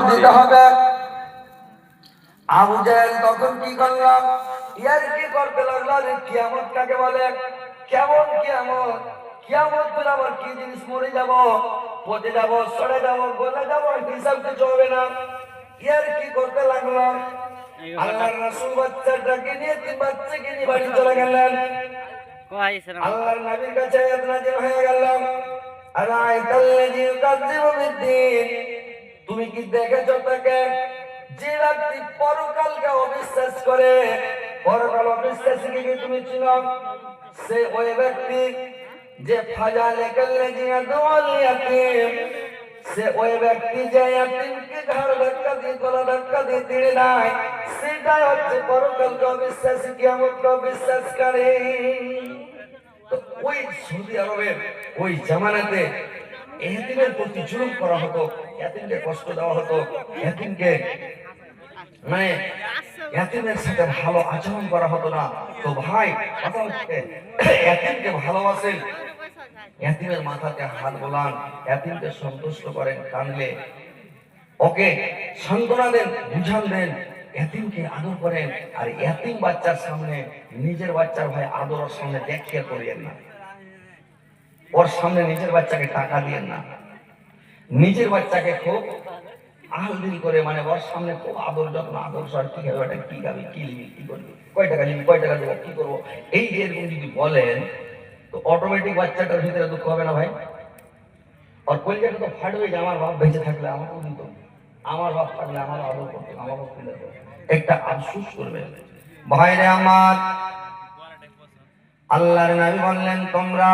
দিতে হবে। আবু জাহেল তখন কি করলাম, ইয়ার কি করতে লাগলো, আরে কিয়ামত কাকে বলে, কেমন কিয়ামত, কিয়ামত বলে আবার কি জিনিস, মরে যাব, পচে যাব, সড়ে যাব, গলে যাব, হিসাব কিছু হবে না, ইয়ার কি করতে লাগলো। আল্লাহর রাসূল বাচ্চাটাকে নিয়ে, তিন বাচ্চাকে নিয়ে বাড়ি চলে গেলেন। আল্লাহর নবীর কাছে আয়াত নাযিল হয়ে গেল, আরাআইতাল্লাযী ইউকাযযিবু বিদ্দীন, তুমি কি দেখেছো তাকে, যে ব্যক্তি পরকালকে অবিশ্বাস করে, পরকাল অবিশ্বাসীকে কি তুমি চিনো? সে ওই ব্যক্তি যে ফাজালাকাল্লাযী ইয়াদউল ইয়াতীম, সে ওই ব্যক্তি যে ইয়াতীমকে ঘাড় ধাক্কা দিয়ে, গলা ধাক্কা দিয়ে তেড়ে নেয়, সেটাই হচ্ছে পরকালকে অবিশ্বাসী, কিয়ামতকে অবিশ্বাসকারী। তো ওই সৌদি আরবের ওই জামানাতে এতিমের প্রতি জুলুম করা হতো, এতিমকে কষ্ট দেওয়া হতো, এতিমকে মানে এতিমের সাথে ভালো আচরণ করা হতো না। তো ভাই কথা হচ্ছে, এতিমকে ভালোবাসেন, এতিমের মাথাতে হাত বোলান, এতিমকে সন্তুষ্ট করেন, কানলে ওকে সান্ত্বনা দেন, বুঝান দেন, এতিমকে আদর করেন। আর এতিম বাচ্চার সামনে নিজের বাচ্চার ভাই আদরের সামনে দেখিয়ে করিয়েন না, ওর সামনে নিজের বাচ্চাকে টাকা দিয়েন না, নিজের বাচ্চাকে খুব আহ্লাদিল করে, মানে ওর সামনে খুব আদর যত্ন, আদর সর, কি খাবে ওটা, কি খাবি, কি নিবি, কি করবি, কয় টাকা নিবি, কয় টাকা দেবো, কি করবো, এই যে এরকম যদি বলেন, তো অটোমেটিক বাচ্চাটার ভিতরে দুঃখ হবে না ভাই? আর কলজাটা তো ফাটবে যে আমার বাপ বেঁচে থাকলে আমাকেও দিত, আমার বাপ থাকলে আমার আদর করতো, আমাকেও তুলে দিত, একটা আফসোস করবে। ভাইরে আমার, আল্লাহর নবী বললেন, তোমরা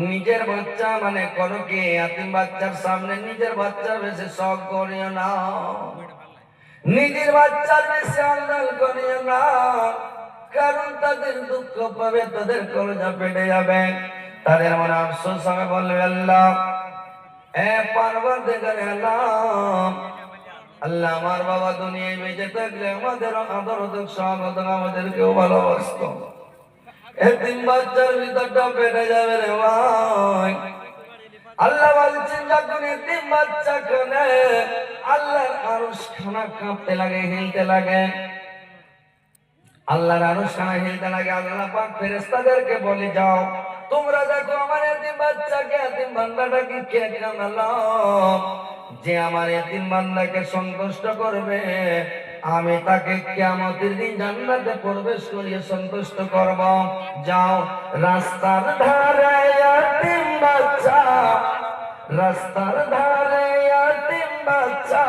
নিজের বাচ্চা মানে করো কি, এতিম বাচ্চার সামনে নিজের বাচ্চার বেশি শখ করিও না, নিজের বাচ্চার বেশি আন্দাল করিও না, কারণ তাদের দুঃখ পাবে, তাদের কলজা পেটে যাবে, তাদের মনে আফসোস হবে, বলবে আল্লাহ, এ পারওয়ারদিগার আলম, আল্লাহ আমার বাবা দুনিয়ায় বেঁচে থাকলে আমাদের আদর স্বাগত, আমাদেরকেও ভালোবাসতো, এতিম বাচ্চার ভিতরটা পেটে যাবে রে ভাই। আল্লাহ বলছেন, যখন এতিম বাচ্চা কাঁদে, আল্লাহর আরশ খানা কাঁপতে লাগে, হিলতে লাগে, আল্লাহর আরশ খানা হিলতে লাগে। আল্লাহ পাক ফেরেশতাদেরকে বলে, যাও তোমরা দেখো আমার এতিম বাচ্চাকে, এতিম বান্দাটাকে কে কাঁদালাম, যে আমার এতিম বান্দাকে সন্তুষ্ট করবে, আমি তাকে কিয়ামতের দিন জান্নাতে প্রবেশ করিয়ে সন্তুষ্ট করব। যাও রাস্তার ধারে এতিম বাচ্চা, রাস্তার ধারে এতিম বাচ্চা।